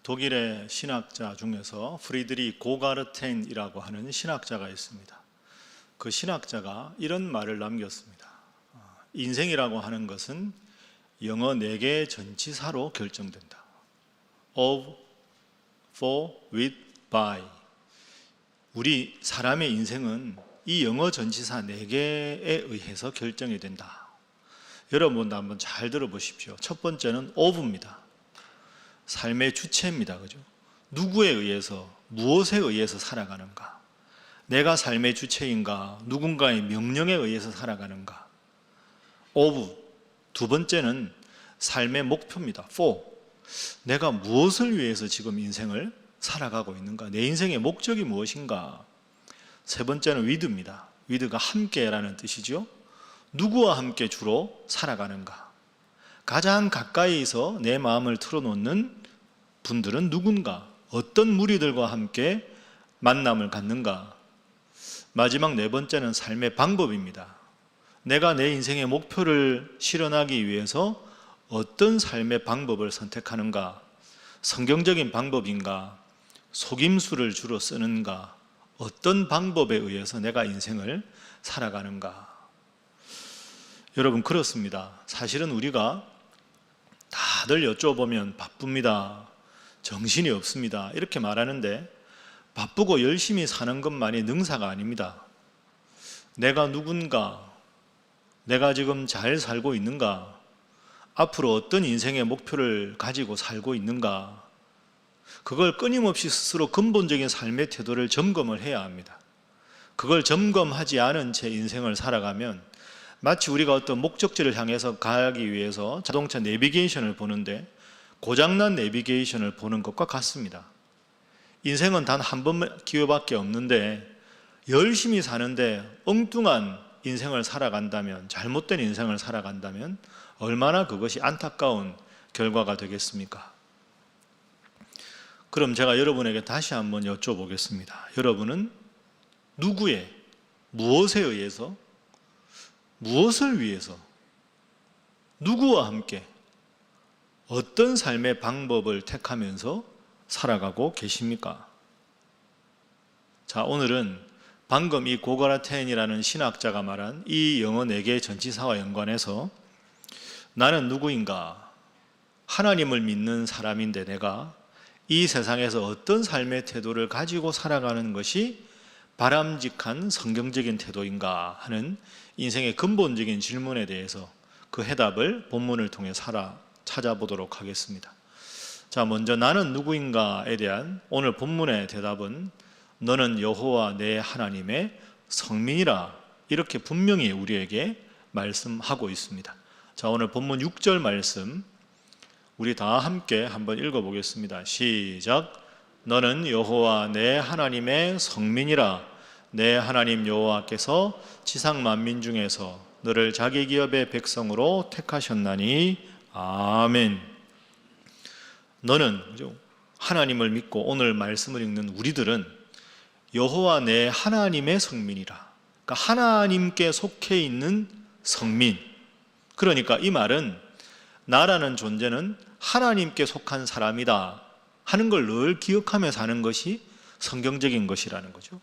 독일의 신학자 중에서 프리드리히 고가르텐이라고 하는 신학자가 있습니다. 그 신학자가 이런 말을 남겼습니다. 인생이라고 하는 것은 영어 4개의 전치사로 결정된다. of, for, with, by. 우리 사람의 인생은 이 영어 전치사 4개에 의해서 결정이 된다. 여러분도 한번 잘 들어보십시오. 첫 번째는 of입니다. 삶의 주체입니다. 그죠? 누구에 의해서, 무엇에 의해서 살아가는가? 내가 삶의 주체인가? 누군가의 명령에 의해서 살아가는가? of. 두 번째는 삶의 목표입니다. for. 내가 무엇을 위해서 지금 인생을 살아가고 있는가? 내 인생의 목적이 무엇인가? 세 번째는 with입니다. with가 함께라는 뜻이죠. 누구와 함께 주로 살아가는가? 가장 가까이서 내 마음을 털어놓는 분들은 누군가? 어떤 무리들과 함께 만남을 갖는가? 마지막 4번째는 삶의 방법입니다. 내가 내 인생의 목표를 실현하기 위해서 어떤 삶의 방법을 선택하는가? 성경적인 방법인가? 속임수를 주로 쓰는가? 어떤 방법에 의해서 내가 인생을 살아가는가? 여러분, 그렇습니다. 사실은 우리가 다들 여쭤보면 바쁩니다. 정신이 없습니다. 이렇게 말하는데 바쁘고 열심히 사는 것만이 능사가 아닙니다. 내가 누군가, 내가 지금 잘 살고 있는가, 앞으로 어떤 인생의 목표를 가지고 살고 있는가, 그걸 끊임없이 스스로 근본적인 삶의 태도를 점검을 해야 합니다. 그걸 점검하지 않은 채 인생을 살아가면 마치 우리가 어떤 목적지를 향해서 가기 위해서 자동차 내비게이션을 보는데 고장난 내비게이션을 보는 것과 같습니다. 인생은 단 한 번 기회밖에 없는데 열심히 사는데 엉뚱한 인생을 살아간다면, 잘못된 인생을 살아간다면 얼마나 그것이 안타까운 결과가 되겠습니까? 그럼 제가 여러분에게 다시 한번 여쭤보겠습니다. 여러분은 누구의, 무엇에 의해서, 무엇을 위해서, 누구와 함께 어떤 삶의 방법을 택하면서 살아가고 계십니까? 자, 오늘은 방금 이 고가르텐이라는 신학자가 말한 이 영어 4개의 전치사와 연관해서 나는 누구인가? 하나님을 믿는 사람인데 내가 이 세상에서 어떤 삶의 태도를 가지고 살아가는 것이 바람직한 성경적인 태도인가 하는 인생의 근본적인 질문에 대해서 그 해답을 본문을 통해 찾아보도록 하겠습니다. 자, 먼저 나는 누구인가에 대한 오늘 본문의 대답은 너는 여호와 내 하나님의 성민이라, 이렇게 분명히 우리에게 말씀하고 있습니다. 자, 오늘 본문 6절 말씀 우리 다 함께 한번 읽어보겠습니다. 시작. 너는 여호와 내 하나님의 성민이라. 내 하나님 여호와께서 지상 만민 중에서 너를 자기 기업의 백성으로 택하셨나니. 아멘. 너는, 하나님을 믿고 오늘 말씀을 읽는 우리들은 여호와 내 하나님의 성민이라. 그러니까 하나님께 속해 있는 성민. 그러니까 이 말은 나라는 존재는 하나님께 속한 사람이다 하는 걸 늘 기억하며 사는 것이 성경적인 것이라는 거죠.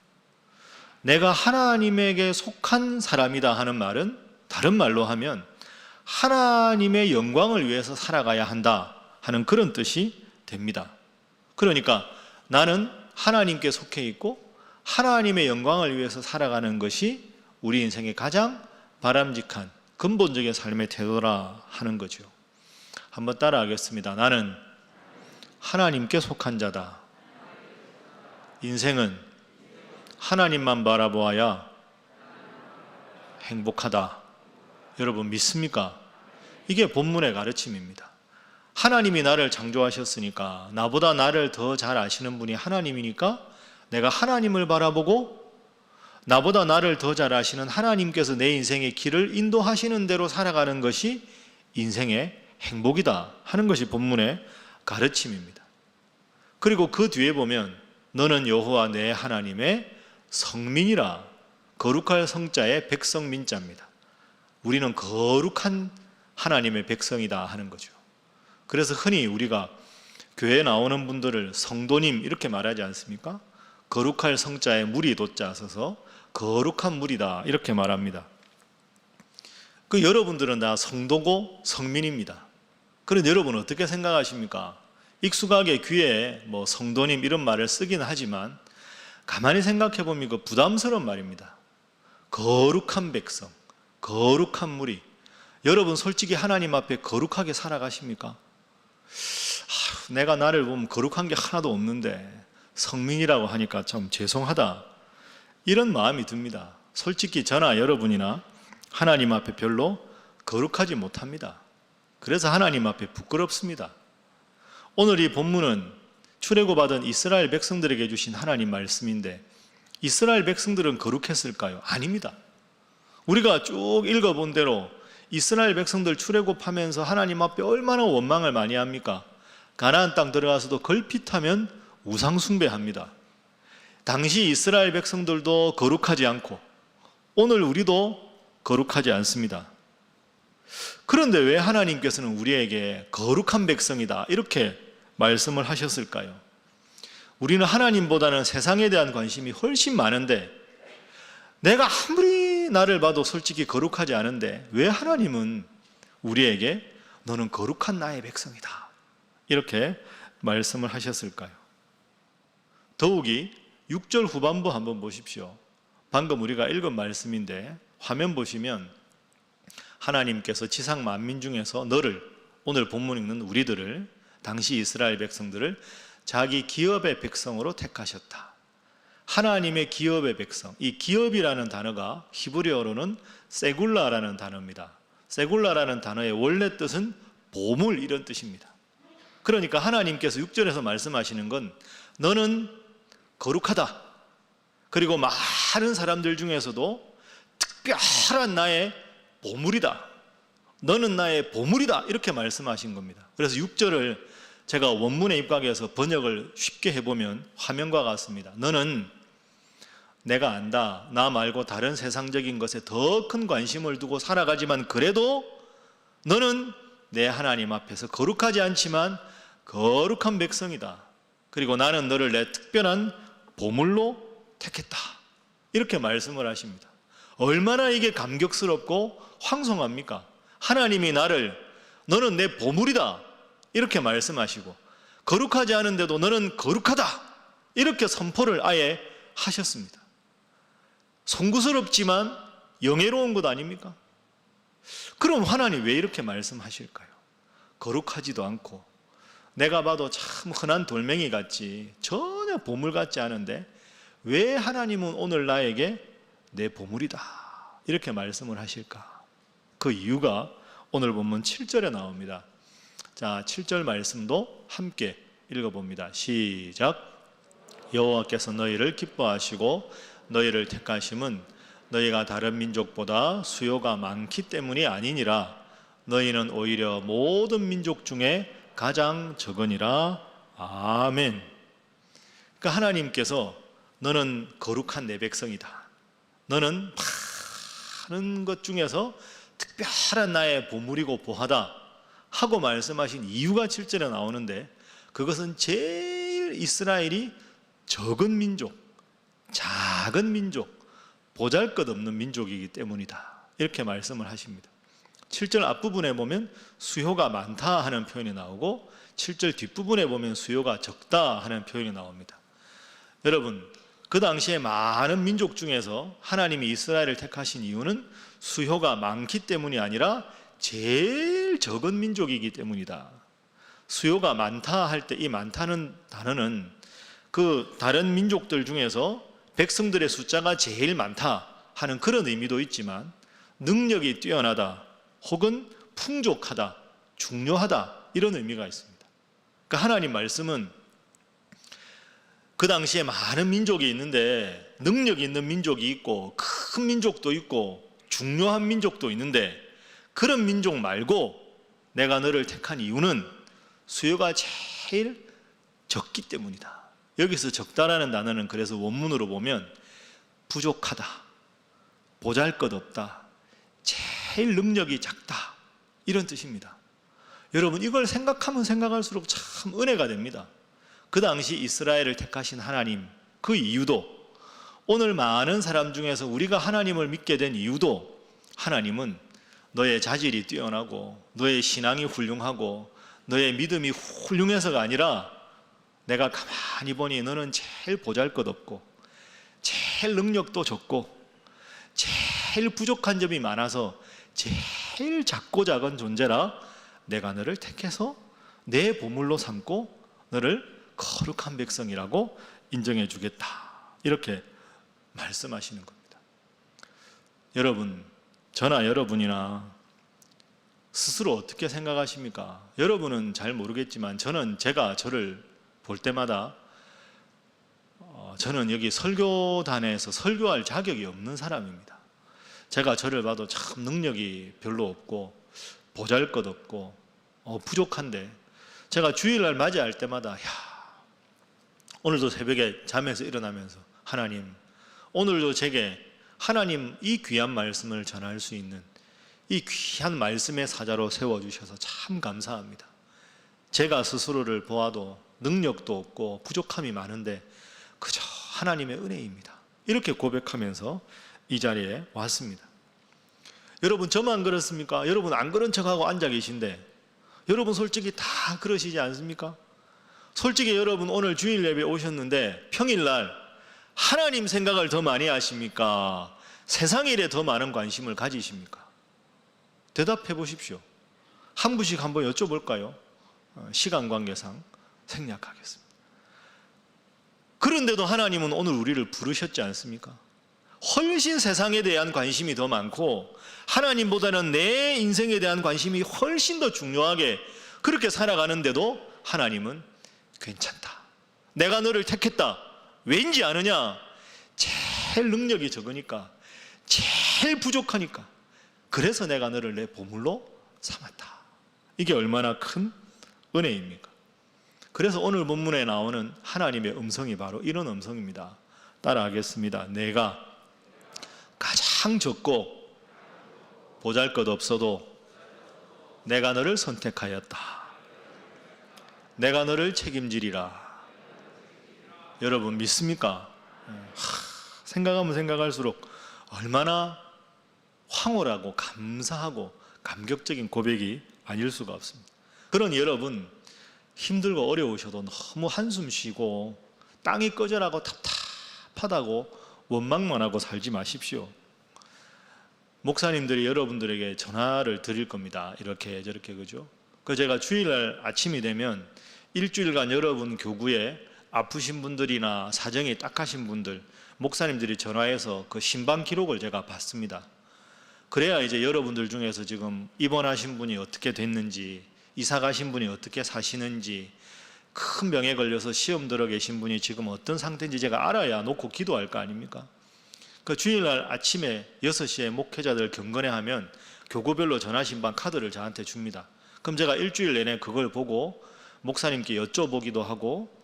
내가 하나님에게 속한 사람이다 하는 말은 다른 말로 하면 하나님의 영광을 위해서 살아가야 한다 하는 그런 뜻이 됩니다. 그러니까 나는 하나님께 속해 있고 하나님의 영광을 위해서 살아가는 것이 우리 인생의 가장 바람직한 근본적인 삶의 태도라 하는 거죠. 한번 따라하겠습니다. 나는 하나님께 속한 자다. 인생은 하나님만 바라보아야 행복하다. 여러분 믿습니까? 이게 본문의 가르침입니다. 하나님이 나를 창조하셨으니까, 나보다 나를 더 잘 아시는 분이 하나님이니까 내가 하나님을 바라보고 나보다 나를 더 잘 아시는 하나님께서 내 인생의 길을 인도하시는 대로 살아가는 것이 인생의 행복이다 하는 것이 본문의 가르침입니다. 그리고 그 뒤에 보면 너는 여호와 내 하나님의 성민이라. 거룩할 성자의 백성민자입니다. 우리는 거룩한 하나님의 백성이다 하는 거죠. 그래서 흔히 우리가 교회에 나오는 분들을 성도님 이렇게 말하지 않습니까? 거룩할 성자에 물이 돋자 써서 거룩한 물이다 이렇게 말합니다. 그 여러분들은 다 성도고 성민입니다. 그런데 여러분은 어떻게 생각하십니까? 익숙하게 귀에 뭐 성도님 이런 말을 쓰긴 하지만 가만히 생각해 보면 그 부담스러운 말입니다. 거룩한 백성, 거룩한 무리. 여러분 솔직히 하나님 앞에 거룩하게 살아가십니까? 내가 나를 보면 거룩한 게 하나도 없는데 성민이라고 하니까 참 죄송하다 이런 마음이 듭니다. 솔직히 저나 여러분이나 하나님 앞에 별로 거룩하지 못합니다. 그래서 하나님 앞에 부끄럽습니다. 오늘 이 본문은 출애굽받은 이스라엘 백성들에게 주신 하나님 말씀인데 이스라엘 백성들은 거룩했을까요? 아닙니다. 우리가 쭉 읽어본 대로 이스라엘 백성들 출애굽하면서 하나님 앞에 얼마나 원망을 많이 합니까? 가나안 땅 들어가서도 걸핏하면 우상 숭배합니다. 당시 이스라엘 백성들도 거룩하지 않고 오늘 우리도 거룩하지 않습니다. 그런데 왜 하나님께서는 우리에게 거룩한 백성이다 이렇게 말씀을 하셨을까요? 우리는 하나님보다는 세상에 대한 관심이 훨씬 많은데 내가 아무리 나를 봐도 솔직히 거룩하지 않은데 왜 하나님은 우리에게 너는 거룩한 나의 백성이다 이렇게 말씀을 하셨을까요? 더욱이 6절 후반부 한번 보십시오. 방금 우리가 읽은 말씀인데 화면 보시면 하나님께서 지상 만민 중에서 너를, 오늘 본문 읽는 우리들을, 당시 이스라엘 백성들을 자기 기업의 백성으로 택하셨다. 하나님의 기업의 백성. 이 기업이라는 단어가 히브리어로는 세굴라라는 단어입니다. 세굴라라는 단어의 원래 뜻은 보물 이런 뜻입니다. 그러니까 하나님께서 6절에서 말씀하시는 건 너는 거룩하다. 그리고 많은 사람들 중에서도 특별한 나의 보물이다. 너는 나의 보물이다. 이렇게 말씀하신 겁니다. 그래서 6절을 제가 원문에 입각해서 번역을 쉽게 해보면 화면과 같습니다. 너는 내가 안다. 나 말고 다른 세상적인 것에 더 큰 관심을 두고 살아가지만 그래도 너는 내 하나님 앞에서 거룩하지 않지만 거룩한 백성이다. 그리고 나는 너를 내 특별한 보물로 택했다. 이렇게 말씀을 하십니다. 얼마나 이게 감격스럽고 황송합니까? 하나님이 나를 너는 내 보물이다 이렇게 말씀하시고 거룩하지 않은데도 너는 거룩하다 이렇게 선포를 아예 하셨습니다. 송구스럽지만 영예로운 것 아닙니까? 그럼 하나님 왜 이렇게 말씀하실까요? 거룩하지도 않고 내가 봐도 참 흔한 돌멩이 같지 전혀 보물 같지 않은데 왜 하나님은 오늘 나에게 내 보물이다 이렇게 말씀을 하실까? 그 이유가 오늘 본문 7절에 나옵니다. 자, 7절 말씀도 함께 읽어봅니다. 시작. 여호와께서 너희를 기뻐하시고 너희를 택하심은 너희가 다른 민족보다 수요가 많기 때문이 아니니라. 너희는 오히려 모든 민족 중에 가장 적으니라. 아멘. 그러니까 하나님께서 너는 거룩한 내 백성이다. 너는 많은 것 중에서 특별한 나의 보물이고 보하다 하고 말씀하신 이유가 7절에 나오는데 그것은 제일 이스라엘이 적은 민족, 작은 민족, 보잘것없는 민족이기 때문이다. 이렇게 말씀을 하십니다. 7절 앞부분에 보면 수요가 많다 하는 표현이 나오고 7절 뒷부분에 보면 수요가 적다 하는 표현이 나옵니다. 여러분, 그 당시에 많은 민족 중에서 하나님이 이스라엘을 택하신 이유는 수요가 많기 때문이 아니라 제일 적은 민족이기 때문이다. 수요가 많다 할 때 이 많다는 단어는 그 다른 민족들 중에서 백성들의 숫자가 제일 많다 하는 그런 의미도 있지만 능력이 뛰어나다 혹은 풍족하다, 중요하다 이런 의미가 있습니다. 그러니까 하나님 말씀은 그 당시에 많은 민족이 있는데 능력 있는 민족이 있고 큰 민족도 있고 중요한 민족도 있는데 그런 민족 말고 내가 너를 택한 이유는 수요가 제일 적기 때문이다. 여기서 적다라는 단어는 그래서 원문으로 보면 부족하다, 보잘것없다, 제일 능력이 작다 이런 뜻입니다. 여러분, 이걸 생각하면 생각할수록 참 은혜가 됩니다. 그 당시 이스라엘을 택하신 하나님, 그 이유도, 오늘 많은 사람 중에서 우리가 하나님을 믿게 된 이유도, 하나님은 너의 자질이 뛰어나고 너의 신앙이 훌륭하고 너의 믿음이 훌륭해서가 아니라 내가 가만히 보니 너는 제일 보잘것없고 제일 능력도 적고 제일 부족한 점이 많아서 제일 작고 작은 존재라 내가 너를 택해서 내 보물로 삼고 너를 거룩한 백성이라고 인정해 주겠다, 이렇게 말씀하시는 겁니다. 여러분, 저나 여러분이나 스스로 어떻게 생각하십니까? 여러분은 잘 모르겠지만 저는 제가 저를 볼 때마다 저는 여기 설교단에서 설교할 자격이 없는 사람입니다. 제가 저를 봐도 참 능력이 별로 없고 보잘것없고 부족한데, 제가 주일날 맞이할 때마다 오늘도 새벽에 잠에서 일어나면서 하나님, 오늘도 제게 하나님 이 귀한 말씀을 전할 수 있는 이 귀한 말씀의 사자로 세워주셔서 참 감사합니다. 제가 스스로를 보아도 능력도 없고 부족함이 많은데 그저 하나님의 은혜입니다. 이렇게 고백하면서 이 자리에 왔습니다. 여러분, 저만 그렇습니까? 여러분 안 그런 척하고 앉아 계신데 여러분 솔직히 다 그러시지 않습니까? 솔직히 여러분 오늘 주일 예배 오셨는데 평일날 하나님 생각을 더 많이 하십니까? 세상 일에 더 많은 관심을 가지십니까? 대답해 보십시오. 한 분씩 한번 여쭤볼까요? 시간 관계상 생략하겠습니다. 그런데도 하나님은 오늘 우리를 부르셨지 않습니까? 훨씬 세상에 대한 관심이 더 많고 하나님보다는 내 인생에 대한 관심이 훨씬 더 중요하게 그렇게 살아가는데도 하나님은 괜찮다, 내가 너를 택했다. 왠지 아느냐? 제일 능력이 적으니까, 제일 부족하니까, 그래서 내가 너를 내 보물로 삼았다. 이게 얼마나 큰 은혜입니까? 그래서 오늘 본문에 나오는 하나님의 음성이 바로 이런 음성입니다. 따라하겠습니다. 내가 가장 적고 보잘것없어도 내가 너를 선택하였다. 내가 너를 책임지리라. 여러분 믿습니까? 생각하면 생각할수록 얼마나 황홀하고 감사하고 감격적인 고백이 아닐 수가 없습니다. 그러니 여러분, 힘들고 어려우셔도 너무 한숨 쉬고 땅이 꺼져라고 답답하다고 원망만 하고 살지 마십시오. 목사님들이 여러분들에게 전화를 드릴 겁니다. 이렇게 저렇게, 그죠? 그 제가 주일날 아침이 되면 일주일간 여러분 교구에 아프신 분들이나 사정이 딱하신 분들, 목사님들이 전화해서 그 신방 기록을 제가 받습니다. 그래야 이제 여러분들 중에서 지금 입원하신 분이 어떻게 됐는지, 이사 가신 분이 어떻게 사시는지, 큰 병에 걸려서 시험 들어 계신 분이 지금 어떤 상태인지 제가 알아야 놓고 기도할 거 아닙니까? 그 주일날 아침에 6시에 목회자들 경건회 하면 교구별로 전화신방 카드를 저한테 줍니다. 그럼 제가 일주일 내내 그걸 보고 목사님께 여쭤보기도 하고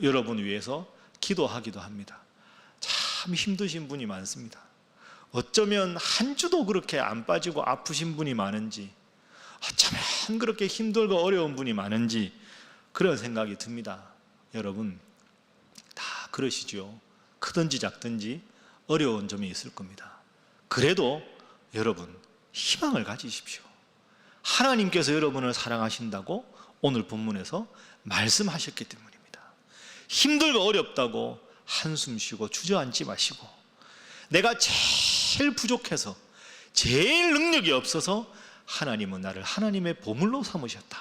여러분 위해서 기도하기도 합니다. 참 힘드신 분이 많습니다. 어쩌면 한 주도 그렇게 안 빠지고 아프신 분이 많은지, 어쩌면 그렇게 힘들고 어려운 분이 많은지 그런 생각이 듭니다. 여러분 다 그러시죠. 크든지 작든지 어려운 점이 있을 겁니다. 그래도 여러분 희망을 가지십시오. 하나님께서 여러분을 사랑하신다고 오늘 본문에서 말씀하셨기 때문입니다. 힘들고 어렵다고 한숨 쉬고 주저앉지 마시고, 내가 제일 부족해서 제일 능력이 없어서 하나님은 나를 하나님의 보물로 삼으셨다.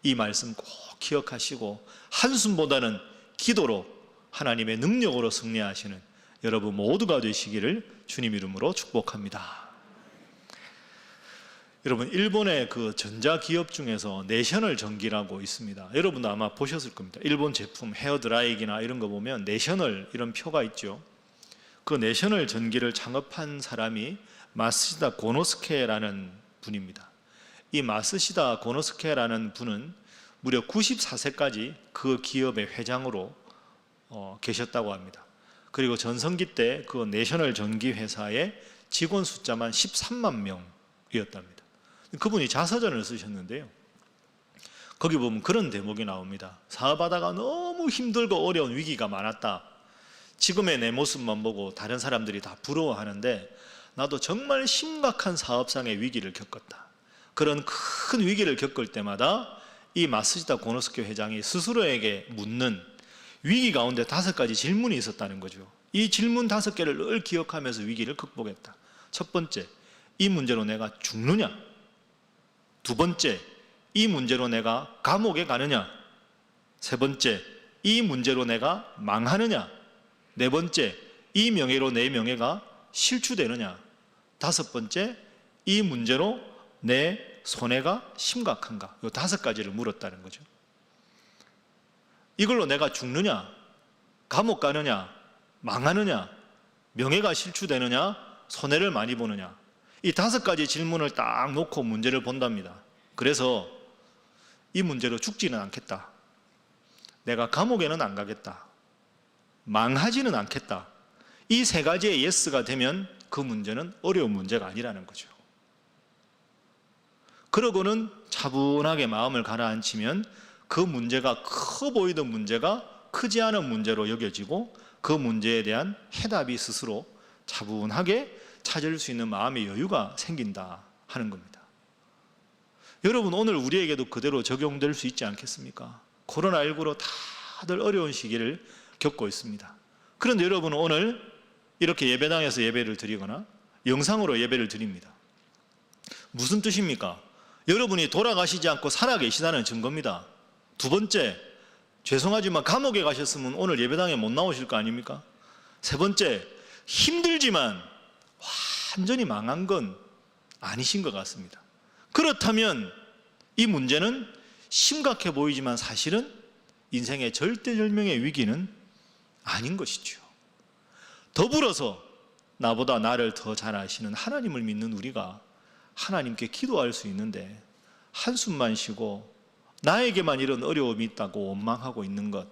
이 말씀 꼭 기억하시고 한숨보다는 기도로 하나님의 능력으로 승리하시는 여러분 모두가 되시기를 주님 이름으로 축복합니다. 여러분, 일본의 그 전자기업 중에서 내셔널 전기라고 있습니다. 여러분도 아마 보셨을 겁니다. 일본 제품 헤어드라이기나 이런 거 보면 내셔널 이런 표가 있죠. 그 내셔널 전기를 창업한 사람이 마쓰시다 고노스케라는 분입니다. 이 마쓰시다 고노스케라는 분은 무려 94세까지 그 기업의 회장으로 계셨다고 합니다. 그리고 전성기 때 그 내셔널 전기 회사의 직원 숫자만 13만 명이었답니다. 그분이 자서전을 쓰셨는데요. 거기 보면 그런 대목이 나옵니다. 사업하다가 너무 힘들고 어려운 위기가 많았다. 지금의 내 모습만 보고 다른 사람들이 다 부러워하는데 나도 정말 심각한 사업상의 위기를 겪었다. 그런 큰 위기를 겪을 때마다 이 마스지다 고노스케 회장이 스스로에게 묻는 위기 가운데 5가지 질문이 있었다는 거죠. 이 질문 5개를 늘 기억하면서 위기를 극복했다. 첫 번째, 이 문제로 내가 죽느냐? 두 번째, 이 문제로 내가 감옥에 가느냐? 세 번째, 이 문제로 내가 망하느냐? 네 번째, 이 명예로 내 명예가 실추되느냐? 다섯 번째, 이 문제로 내 손해가 심각한가? 이 5가지를 물었다는 거죠. 이걸로 내가 죽느냐? 감옥 가느냐? 망하느냐? 명예가 실추되느냐? 손해를 많이 보느냐? 이 5가지 질문을 딱 놓고 문제를 본답니다. 그래서 이 문제로 죽지는 않겠다. 내가 감옥에는 안 가겠다. 망하지는 않겠다. 이 3가지의 예스가 되면 그 문제는 어려운 문제가 아니라는 거죠. 그러고는 차분하게 마음을 가라앉히면 그 문제가 커 보이던 문제가 크지 않은 문제로 여겨지고 그 문제에 대한 해답이 스스로 차분하게 찾을 수 있는 마음의 여유가 생긴다 하는 겁니다. 여러분, 오늘 우리에게도 그대로 적용될 수 있지 않겠습니까? 코로나19로 다들 어려운 시기를 겪고 있습니다. 그런데 여러분은 오늘 이렇게 예배당에서 예배를 드리거나 영상으로 예배를 드립니다. 무슨 뜻입니까? 여러분이 돌아가시지 않고 살아계시다는 증거입니다. 두 번째, 죄송하지만 감옥에 가셨으면 오늘 예배당에 못 나오실 거 아닙니까? 세 번째, 힘들지만 완전히 망한 건 아니신 것 같습니다. 그렇다면 이 문제는 심각해 보이지만 사실은 인생의 절대절명의 위기는 아닌 것이죠. 더불어서 나보다 나를 더 잘 아시는 하나님을 믿는 우리가 하나님께 기도할 수 있는데 한숨만 쉬고 나에게만 이런 어려움이 있다고 원망하고 있는 것,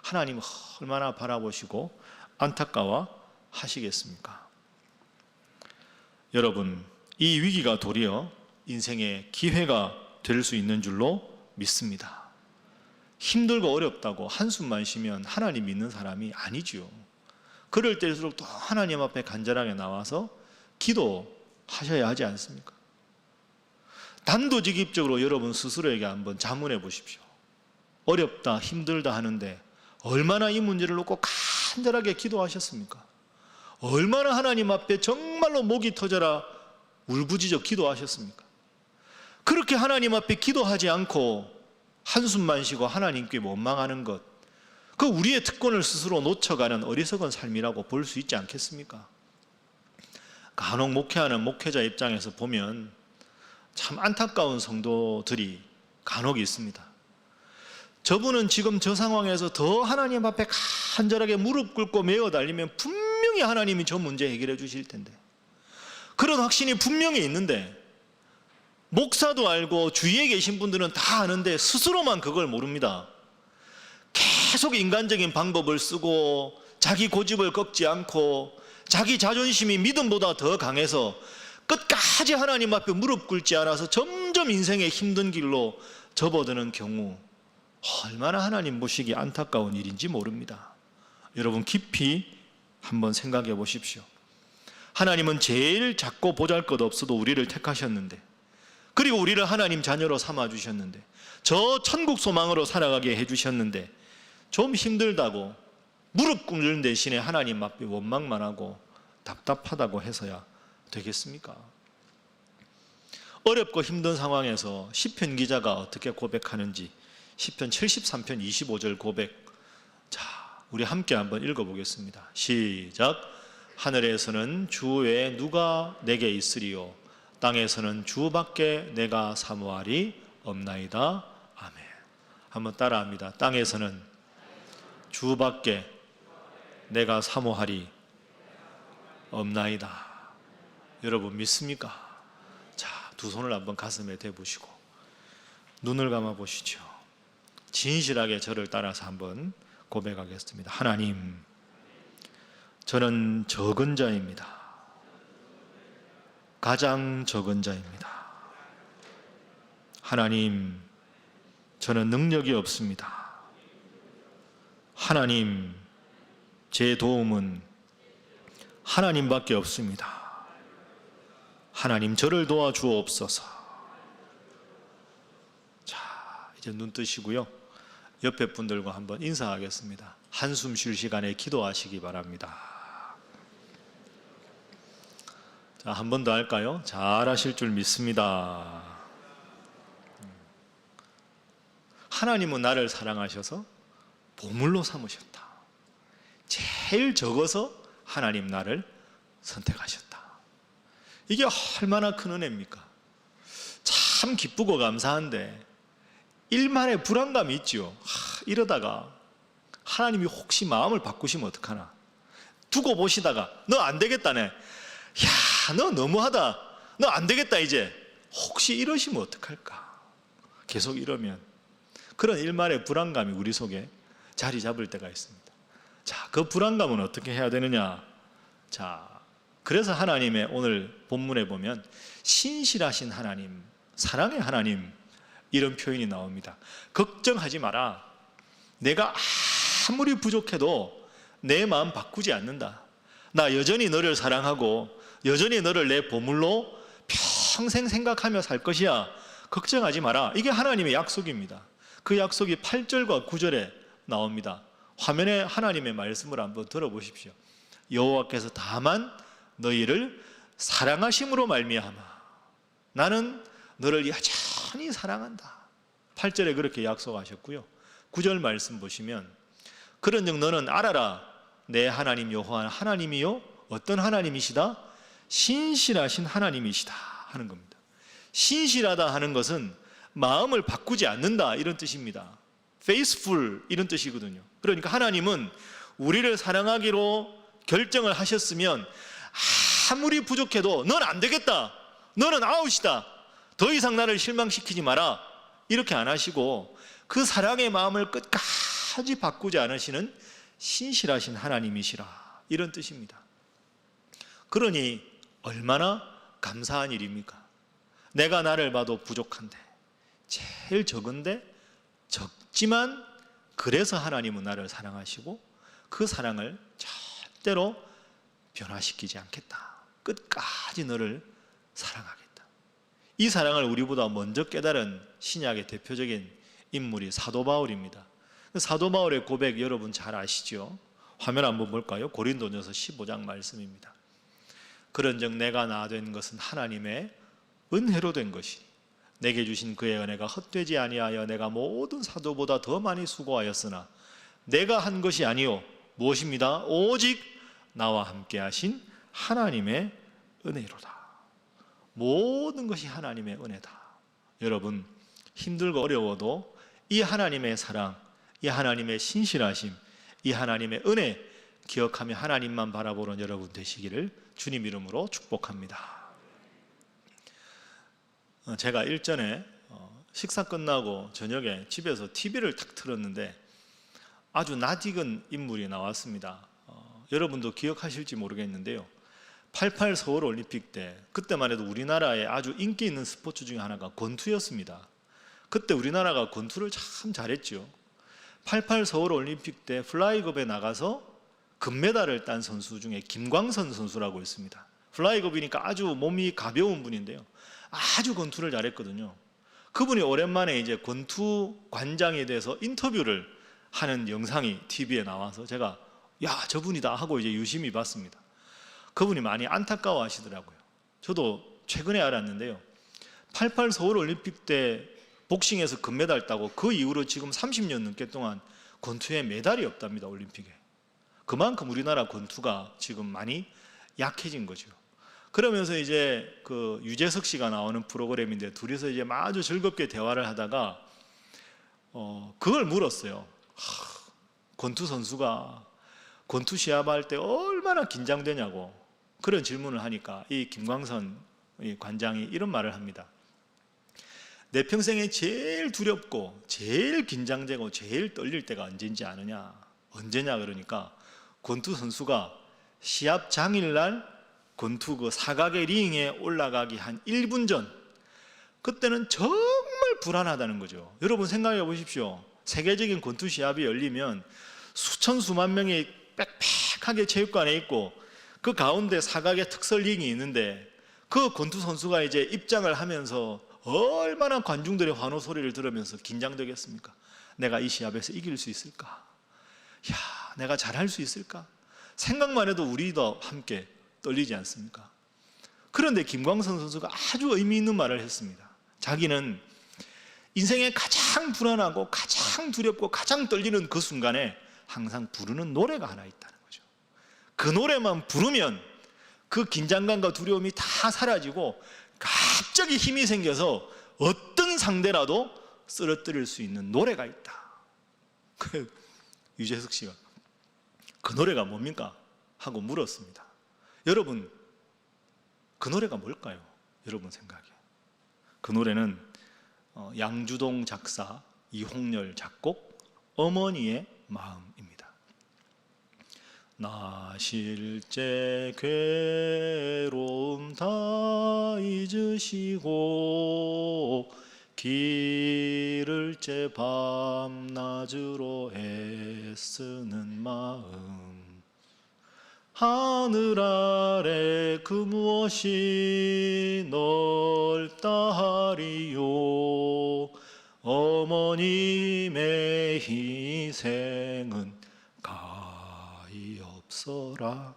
하나님 얼마나 바라보시고 안타까워 하시겠습니까? 여러분, 이 위기가 도리어 인생의 기회가 될 수 있는 줄로 믿습니다. 힘들고 어렵다고 한숨만 쉬면 하나님 믿는 사람이 아니지요. 그럴 때일수록 또 하나님 앞에 간절하게 나와서 기도하셔야 하지 않습니까? 단도직입적으로 여러분 스스로에게 한번 자문해 보십시오. 어렵다, 힘들다 하는데 얼마나 이 문제를 놓고 간절하게 기도하셨습니까? 얼마나 하나님 앞에 정말로 목이 터져라 울부짖어 기도하셨습니까? 그렇게 하나님 앞에 기도하지 않고 한숨만 쉬고 하나님께 원망하는 것, 그 우리의 특권을 스스로 놓쳐가는 어리석은 삶이라고 볼 수 있지 않겠습니까? 간혹 목회하는 목회자 입장에서 보면 참 안타까운 성도들이 간혹 있습니다. 저분은 지금 저 상황에서 더 하나님 앞에 간절하게 무릎 꿇고 메어 달리면 분명히 하나님이 저 문제 해결해 주실 텐데, 그런 확신이 분명히 있는데 목사도 알고 주위에 계신 분들은 다 아는데 스스로만 그걸 모릅니다. 계속 인간적인 방법을 쓰고 자기 고집을 꺾지 않고 자기 자존심이 믿음보다 더 강해서 끝까지 하나님 앞에 무릎 꿇지 않아서 점점 인생의 힘든 길로 접어드는 경우, 얼마나 하나님 보시기 안타까운 일인지 모릅니다. 여러분 깊이 한번 생각해 보십시오. 하나님은 제일 작고 보잘것없어도 우리를 택하셨는데, 그리고 우리를 하나님 자녀로 삼아주셨는데, 저 천국 소망으로 살아가게 해주셨는데 좀 힘들다고 무릎 꿇는 대신에 하나님 앞에 원망만 하고 답답하다고 해서야 되겠습니까? 어렵고 힘든 상황에서 시편 기자가 어떻게 고백하는지 시편 73편 25절 고백, 자, 우리 함께 한번 읽어보겠습니다. 시작. 하늘에서는 주 외에 누가 내게 있으리요, 땅에서는 주밖에 내가 사모하리 없나이다. 아멘. 한번 따라합니다. 땅에서는 주밖에 내가 사모하리 없나이다. 여러분 믿습니까? 자, 두 손을 한번 가슴에 대보시고 눈을 감아 보시죠. 진실하게 저를 따라서 한번 고백하겠습니다. 하나님, 저는 적은 자입니다. 가장 적은 자입니다. 하나님, 저는 능력이 없습니다. 하나님, 제 도움은 하나님밖에 없습니다. 하나님, 저를 도와주옵소서. 자, 이제 눈 뜨시고요. 옆에 분들과 한번 인사하겠습니다. 한숨 쉴 시간에 기도하시기 바랍니다. 자, 한 번 더 할까요? 잘하실 줄 믿습니다. 하나님은 나를 사랑하셔서 보물로 삼으셨다. 제일 적어서 하나님 나를 선택하셨다. 이게 얼마나 큰 은혜입니까? 참 기쁘고 감사한데 일만의 불안감이 있지요. 이러다가 하나님이 혹시 마음을 바꾸시면 어떡하나. 두고 보시다가 너 안 되겠다네. 야, 너 너무하다. 너 안 되겠다 이제. 혹시 이러시면 어떡할까. 계속 이러면 그런 일말의 불안감이 우리 속에 자리 잡을 때가 있습니다. 자, 그 불안감은 어떻게 해야 되느냐. 자, 그래서 하나님의 오늘 본문에 보면 신실하신 하나님, 사랑의 하나님, 이런 표현이 나옵니다. 걱정하지 마라. 내가 아무리 부족해도 내 마음 바꾸지 않는다. 나 여전히 너를 사랑하고 여전히 너를 내 보물로 평생 생각하며 살 것이야. 걱정하지 마라. 이게 하나님의 약속입니다. 그 약속이 8절과 9절에 나옵니다. 화면에 하나님의 말씀을 한번 들어보십시오. 여호와께서 다만 너희를 사랑하심으로 말미암아 나는 너를 여전히 사랑한다. 8절에 그렇게 약속하셨고요. 9절 말씀 보시면 그런즉 너는 알아라. 내 하나님 여호와 하나님이요 어떤 하나님이시다? 신실하신 하나님이시다 하는 겁니다. 신실하다 하는 것은 마음을 바꾸지 않는다 이런 뜻입니다. faithful 이런 뜻이거든요. 그러니까 하나님은 우리를 사랑하기로 결정을 하셨으면 아무리 부족해도 넌 안 되겠다. 너는 아웃이다. 더 이상 나를 실망시키지 마라. 이렇게 안 하시고 그 사랑의 마음을 끝까지 바꾸지 않으시는 신실하신 하나님이시라 이런 뜻입니다. 그러니 얼마나 감사한 일입니까? 내가 나를 봐도 부족한데 제일 적은데 적지만 그래서 하나님은 나를 사랑하시고 그 사랑을 절대로 변화시키지 않겠다. 끝까지 너를 사랑하겠다. 이 사랑을 우리보다 먼저 깨달은 신약의 대표적인 인물이 사도 바울입니다. 사도 바울의 고백 여러분 잘 아시죠? 화면 한번 볼까요? 고린도전서 15장 말씀입니다. 그런즉 내가 나 된 것은 하나님의 은혜로 된 것이 내게 주신 그의 은혜가 헛되지 아니하여 내가 모든 사도보다 더 많이 수고하였으나 내가 한 것이 아니요 무엇입니다? 오직 나와 함께 하신 하나님의 은혜로다. 모든 것이 하나님의 은혜다. 여러분 힘들고 어려워도 이 하나님의 사랑, 이 하나님의 신실하심, 이 하나님의 은혜 기억하며 하나님만 바라보는 여러분 되시기를 주님 이름으로 축복합니다. 제가 일전에 식사 끝나고 저녁에 집에서 TV를 탁 틀었는데 아주 낯익은 인물이 나왔습니다. 여러분도 기억하실지 모르겠는데요. 88 서울올림픽 때 그때만 해도 우리나라에 아주 인기 있는 스포츠 중에 하나가 권투였습니다. 그때 우리나라가 권투를 참 잘했죠. 88 서울올림픽 때 플라이급에 나가서 금메달을 딴 선수 중에 김광선 선수라고 있습니다. 플라이급이니까 아주 몸이 가벼운 분인데요. 아주 권투를 잘했거든요. 그분이 오랜만에 이제 권투 관장에 대해서 인터뷰를 하는 영상이 TV에 나와서 제가 야 저분이다 하고 이제 유심히 봤습니다. 그분이 많이 안타까워 하시더라고요. 저도 최근에 알았는데요. 88 서울올림픽 때 복싱에서 금메달 따고 그 이후로 지금 30년 넘게 동안 권투에 메달이 없답니다. 올림픽에. 그만큼 우리나라 권투가 지금 많이 약해진 거죠. 그러면서 이제 그 유재석 씨가 나오는 프로그램인데 둘이서 이제 아주 즐겁게 대화를 하다가 그걸 물었어요. 권투 선수가 권투 시합할 때 얼마나 긴장되냐고 그런 질문을 하니까 이 김광선 관장이 이런 말을 합니다. 내 평생에 제일 두렵고 제일 긴장되고 제일 떨릴 때가 언제인지 아느냐? 언제냐 그러니까 권투 선수가 시합 당일날 권투 그 사각의 링에 올라가기 한 1분 전 그때는 정말 불안하다는 거죠. 여러분 생각해 보십시오. 세계적인 권투 시합이 열리면 수천 수만 명이 빽빽하게 체육관에 있고 그 가운데 사각의 특설링이 있는데 그 권투 선수가 이제 입장을 하면서 얼마나 관중들의 환호 소리를 들으면서 긴장되겠습니까? 내가 이 시합에서 이길 수 있을까? 야, 내가 잘할 수 있을까? 생각만 해도 우리도 함께 떨리지 않습니까? 그런데 김광선 선수가 아주 의미 있는 말을 했습니다. 자기는 인생에 가장 불안하고 가장 두렵고 가장 떨리는 그 순간에 항상 부르는 노래가 하나 있다는 거죠. 그 노래만 부르면 그 긴장감과 두려움이 다 사라지고 갑자기 힘이 생겨서 어떤 상대라도 쓰러뜨릴 수 있는 노래가 있다. 그 유재석 씨가 그 노래가 뭡니까? 하고 물었습니다. 여러분, 그 노래가 뭘까요? 여러분 생각에. 그 노래는 양주동 작사, 이홍렬 작곡, 어머니의 마음입니다. 나 실제 괴로움 다 잊으시고 기를 째 밤낮으로 애쓰는 마음 하늘 아래 그 무엇이 넓다 하리요 어머님의 희생은 가히 없어라.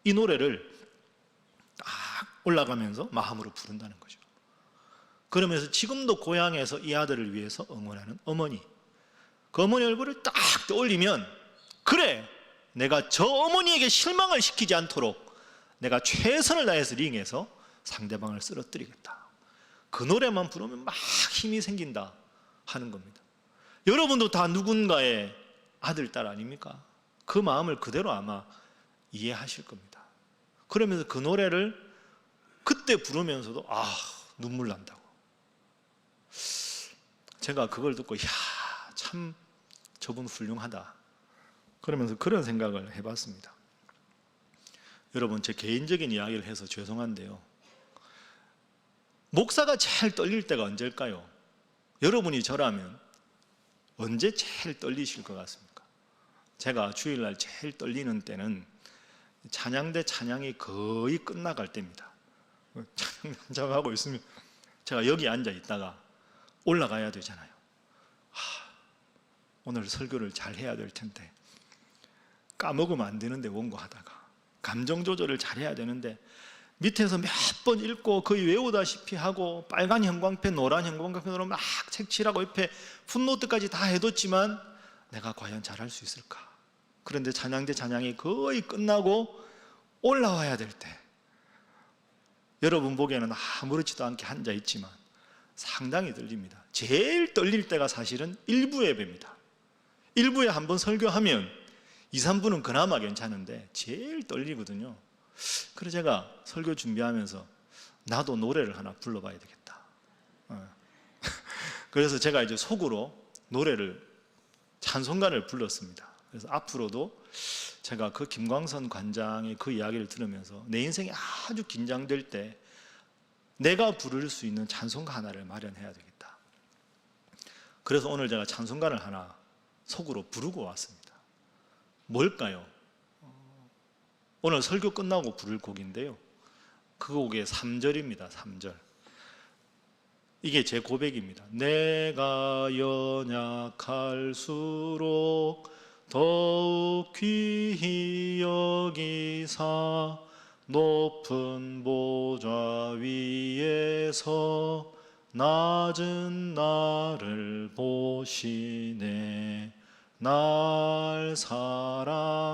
이 노래를 딱 올라가면서 마음으로 부른다는 거죠. 그러면서 지금도 고향에서 이 아들을 위해서 응원하는 어머니, 그 어머니 얼굴을 딱 떠올리면 그래, 내가 저 어머니에게 실망을 시키지 않도록 내가 최선을 다해서 링에서 상대방을 쓰러뜨리겠다. 그 노래만 부르면 막 힘이 생긴다 하는 겁니다. 여러분도 다 누군가의 아들, 딸 아닙니까? 그 마음을 그대로 아마 이해하실 겁니다. 그러면서 그 노래를 그때 부르면서도 눈물 난다고. 제가 그걸 듣고 참 저분 훌륭하다 그러면서 그런 생각을 해봤습니다. 여러분, 제 개인적인 이야기를 해서 죄송한데요, 목사가 제일 떨릴 때가 언제일까요? 여러분이 저라면 언제 제일 떨리실 것 같습니까? 제가 주일날 제일 떨리는 때는 찬양대 찬양이 거의 끝나갈 때입니다. 찬양 하고 있으면 제가 여기 앉아 있다가 올라가야 되잖아요. 오늘 설교를 잘 해야 될 텐데 까먹으면 안 되는데 원고하다가 감정 조절을 잘 해야 되는데 밑에서 몇 번 읽고 거의 외우다시피 하고 빨간 형광펜, 노란 형광펜으로 막 색칠하고 옆에 풋노트까지 다 해뒀지만 내가 과연 잘할 수 있을까? 그런데 찬양대 찬양이 거의 끝나고 올라와야 될 때 여러분 보기에는 아무렇지도 않게 앉아 있지만 상당히 떨립니다. 제일 떨릴 때가 사실은 일부 예배입니다. 일부에 한번 설교하면 2, 3분은 그나마 괜찮은데 제일 떨리거든요. 그래서 제가 설교 준비하면서 나도 노래를 하나 불러봐야 되겠다. 그래서 제가 이제 속으로 노래를, 찬송가를 불렀습니다. 그래서 앞으로도 제가 그 김광선 관장의 그 이야기를 들으면서 내 인생이 아주 긴장될 때 내가 부를 수 있는 찬송가 하나를 마련해야 되겠다. 그래서 오늘 제가 찬송가를 하나 속으로 부르고 왔습니다. 뭘까요? 오늘 설교 끝나고 부를 곡인데요, 그 곡의 3절입니다. 3절. 이게 제 고백입니다. 내가 연약할수록 더욱 귀히 여기사 높은 보좌 위에서 낮은 나를 보시네. 날 사랑하심,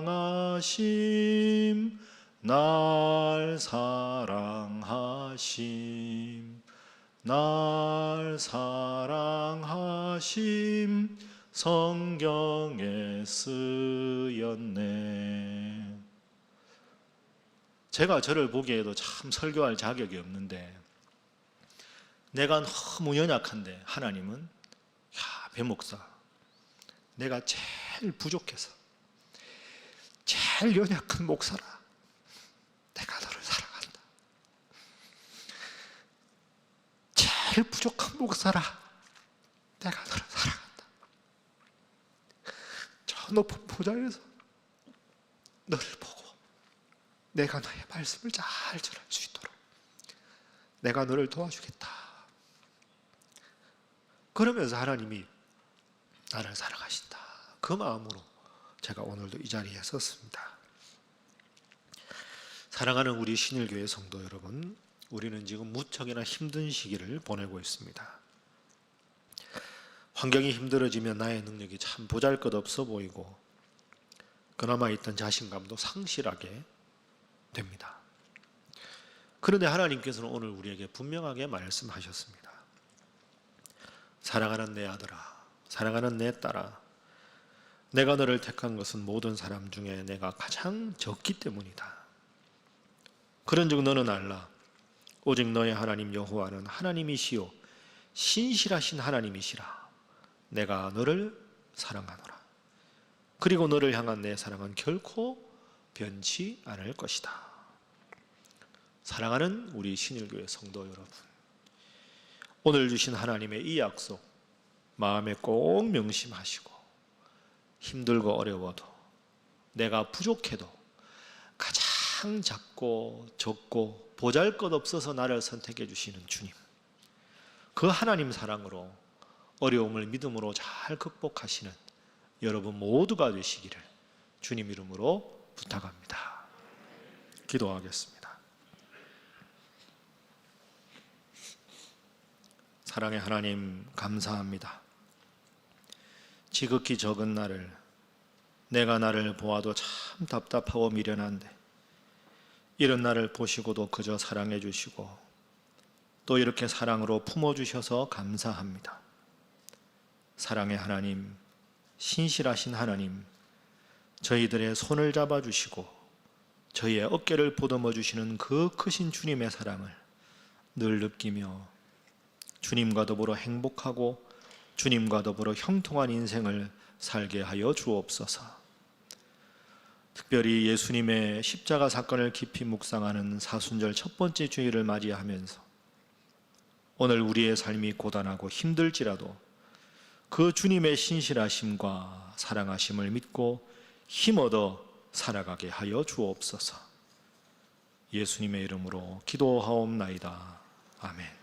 날 사랑하심, 날 사랑하심, 성경에 쓰였네. 제가 저를 보기에도 참 설교할 자격이 없는데 내가 너무 연약한데 하나님은 배 목사, 내가 제일 부족해서 제일 연약한 목사라, 내가 너를 사랑한다. 제일 부족한 목사라, 내가 너를 사랑한다. 저 높은 보좌에서 너를 보고 내가 너의 말씀을 잘 전할 수 있도록 내가 너를 도와주겠다. 그러면서 하나님이 나를 사랑하신다. 그 마음으로 제가 오늘도 이 자리에 섰습니다. 사랑하는 우리 신일교회 성도 여러분, 우리는 지금 무척이나 힘든 시기를 보내고 있습니다. 환경이 힘들어지면 나의 능력이 참 보잘것없어 보이고 그나마 있던 자신감도 상실하게 됩니다. 그런데 하나님께서는 오늘 우리에게 분명하게 말씀하셨습니다. 사랑하는 내 아들아, 사랑하는 내 딸아, 내가 너를 택한 것은 모든 사람 중에 내가 가장 적기 때문이다. 그런즉 너는 알라. 오직 너의 하나님 여호와는 하나님이시요 신실하신 하나님이시라. 내가 너를 사랑하노라. 그리고 너를 향한 내 사랑은 결코 변치 않을 것이다. 사랑하는 우리 신일교회 성도 여러분, 오늘 주신 하나님의 이 약속 마음에 꼭 명심하시고 힘들고 어려워도 내가 부족해도 가장 작고 적고 보잘것없어서 나를 선택해 주시는 주님, 그 하나님 사랑으로 어려움을 믿음으로 잘 극복하시는 여러분 모두가 되시기를 주님 이름으로 부탁합니다. 기도하겠습니다. 사랑의 하나님, 감사합니다. 지극히 적은 나를, 내가 나를 보아도 참 답답하고 미련한데 이런 나를 보시고도 그저 사랑해 주시고 또 이렇게 사랑으로 품어주셔서 감사합니다. 사랑의 하나님, 신실하신 하나님, 저희들의 손을 잡아주시고 저희의 어깨를 보듬어 주시는 그 크신 주님의 사랑을 늘 느끼며 주님과 더불어 행복하고 주님과 더불어 형통한 인생을 살게 하여 주옵소서. 특별히 예수님의 십자가 사건을 깊이 묵상하는 사순절 첫 번째 주일을 맞이하면서 오늘 우리의 삶이 고단하고 힘들지라도 그 주님의 신실하심과 사랑하심을 믿고 힘 얻어 살아가게 하여 주옵소서. 예수님의 이름으로 기도하옵나이다. 아멘.